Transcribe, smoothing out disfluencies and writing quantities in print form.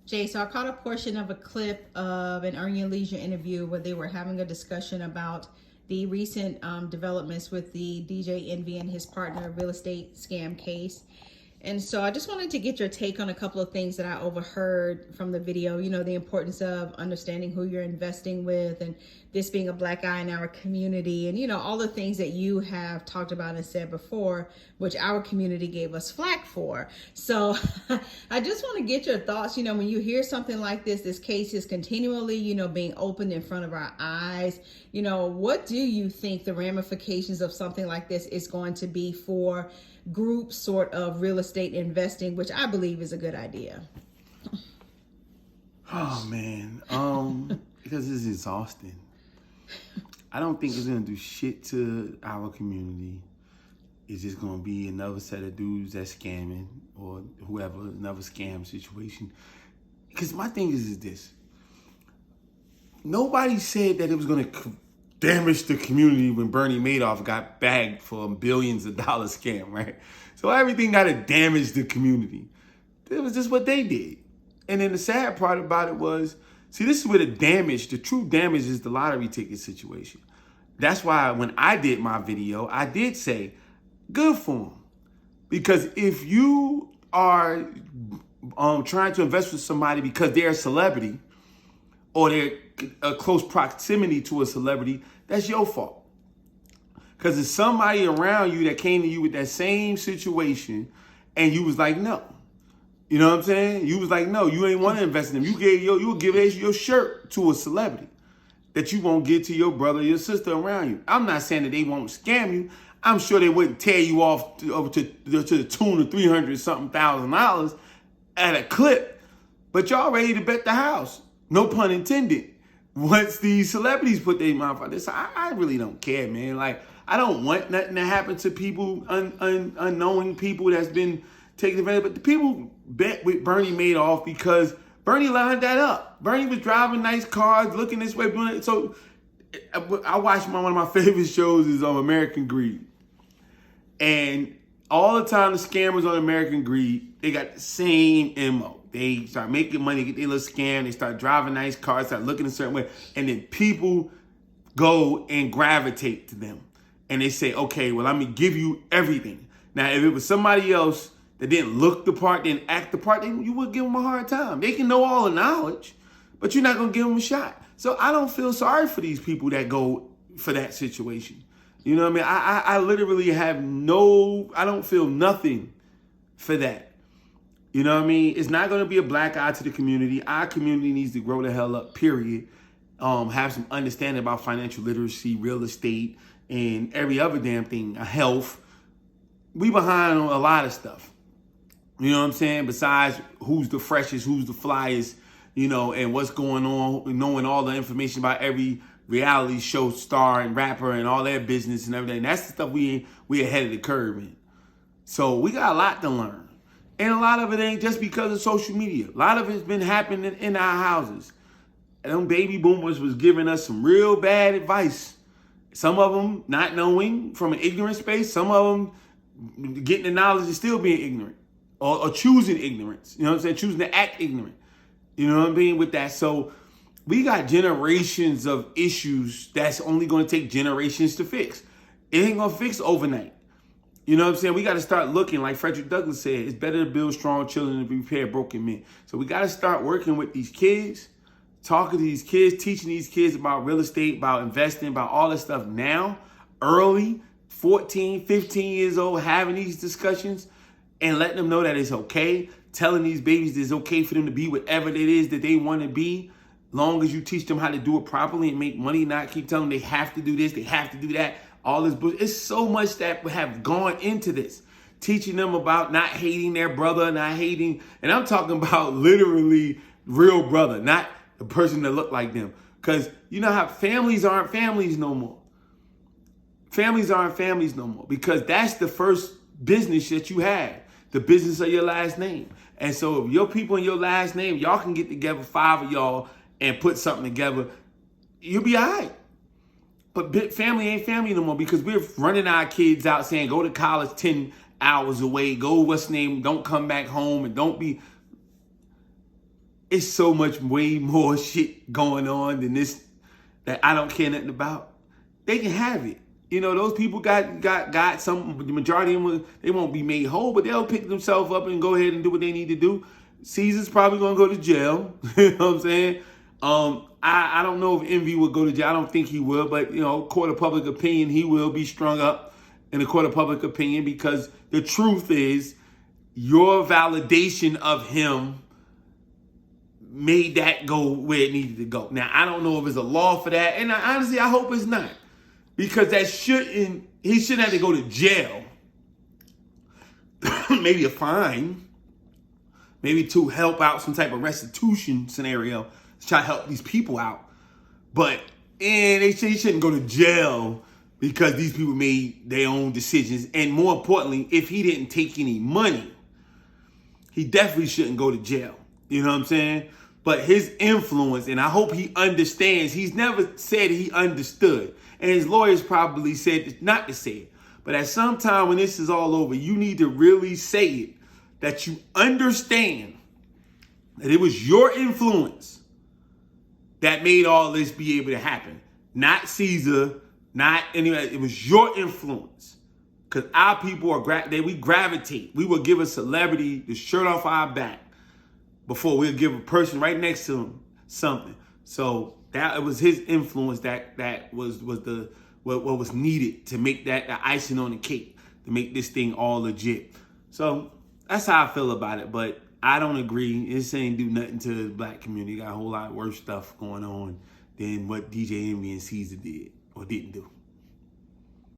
Jay, so I caught a portion of a clip of an Earn Your Leisure interview where they were having a discussion about the recent developments with the DJ Envy and his partner real estate scam case. And so I just wanted to get your take on a couple of things that I overheard from the video. You know, the importance of understanding who you're investing with, and this being a black eye in our community, and, you know, all the things that you have talked about and said before, which our community gave us flack for. So I just want to get your thoughts. You know, when you hear something like this case is continually, you know, being opened in front of our eyes. You know, what do you think the ramifications of something like this is going to be for group sort of real estate investing, which I believe is a good idea? Oh man, because it's exhausting. I don't think it's gonna do shit to our community. It's just gonna be another set of dudes that's scamming, or whoever, another scam situation. Because my thing is this: nobody said that it was gonna damage the community when Bernie Madoff got bagged for billions of dollars scam, right? So everything got to damage the community. It was just what they did. And then the sad part about it was, see, this is where the true damage is the lottery ticket situation. That's why when I did my video, I did say, good for them. Because if you are trying to invest with somebody because they're a celebrity, or they're a close proximity to a celebrity, that's your fault. Because there's somebody around you that came to you with that same situation and you was like, no. You know what I'm saying? You was like, no, you ain't want to invest in them. You would give your shirt to a celebrity that you won't give to your brother or your sister around you. I'm not saying that they won't scam you. I'm sure they wouldn't tear you off to the tune of $300-something thousand at a clip. But y'all ready to bet the house. No pun intended. Once these celebrities put their mouth on this, I really don't care, man. Like, I don't want nothing to happen to people, unknowing people that's been taken advantage of. But the people bet with Bernie Madoff because Bernie lined that up. Bernie was driving nice cars, looking this way, doing it. So I watched one of my favorite shows is on American Greed. And all the time the scammers on American Greed, they got the same MO. They start making money, get their little scam. They start driving nice cars, start looking a certain way. And then people go and gravitate to them. And they say, okay, well, I'm going to give you everything. Now, if it was somebody else that didn't look the part, didn't act the part, then you would give them a hard time. They can know all the knowledge, but you're not going to give them a shot. So I don't feel sorry for these people that go for that situation. You know what I mean? I literally have I don't feel nothing for that. You know what I mean? It's not going to be a black eye to the community. Our community needs to grow the hell up, period. Have some understanding about financial literacy, real estate, and every other damn thing, health. We behind on a lot of stuff. You know what I'm saying? Besides who's the freshest, who's the flyest, you know, and what's going on, knowing all the information about every reality show star and rapper and all their business and everything. That's the stuff we ahead of the curve in. So we got a lot to learn. And a lot of it ain't just because of social media. A lot of it's been happening in our houses. And them baby boomers was giving us some real bad advice. Some of them not knowing from an ignorant space. Some of them getting the knowledge and still being ignorant. Or choosing ignorance. You know what I'm saying? Choosing to act ignorant. You know what I mean? With that. So we got generations of issues that's only going to take generations to fix. It ain't going to fix overnight. You know what I'm saying? We got to start looking, like Frederick Douglass said, it's better to build strong children than to repair broken men. So we got to start working with these kids, talking to these kids, teaching these kids about real estate, about investing, about all this stuff now, early, 14, 15 years old, having these discussions and letting them know that it's okay, telling these babies that it's okay for them to be whatever it is that they want to be, long as you teach them how to do it properly and make money, not keep telling them they have to do this, they have to do that. All this bullshit. It's so much that have gone into this. Teaching them about not hating their brother, not hating, and I'm talking about literally real brother, not the person that look like them. Because you know how families aren't families no more. Families aren't families no more. Because that's the first business that you had. The business of your last name. And so if your people in your last name, y'all can get together, 5 of y'all, and put something together, you'll be all right. But family ain't family no more because we're running our kids out saying, go to college 10 hours away, go, what's name, don't come back home, and don't be. it's so much way more shit going on than this that I don't care nothing about. They can have it. You know, those people got some, the majority of them, they won't be made whole, but they'll pick themselves up and go ahead and do what they need to do. Cesar's probably going to go to jail. You know what I'm saying? I don't know if Envy will go to jail. I don't think he will, but, you know, court of public opinion, he will be strung up in the court of public opinion, because the truth is your validation of him made that go where it needed to go. Now, I don't know if there's a law for that, and honestly, I hope it's not, because he shouldn't have to go to jail. Maybe a fine, maybe to help out some type of restitution scenario to try to help these people out. But he shouldn't go to jail because these people made their own decisions. And more importantly, if he didn't take any money, he definitely shouldn't go to jail. You know what I'm saying? But his influence, and I hope he understands, he's never said he understood. And his lawyers probably said not to say it. But at some time when this is all over, you need to really say it, that you understand that it was your influence that made all this be able to happen. Not Cesar, not anybody. It was your influence. Because our people we gravitate. We will give a celebrity the shirt off our back before we'll give a person right next to him something. So that it was his influence that was what was needed to make that the icing on the cake, to make this thing all legit. So that's how I feel about it. But I don't agree. This ain't do nothing to the black community. Got a whole lot worse stuff going on than what DJ Envy and Cesar did or didn't do.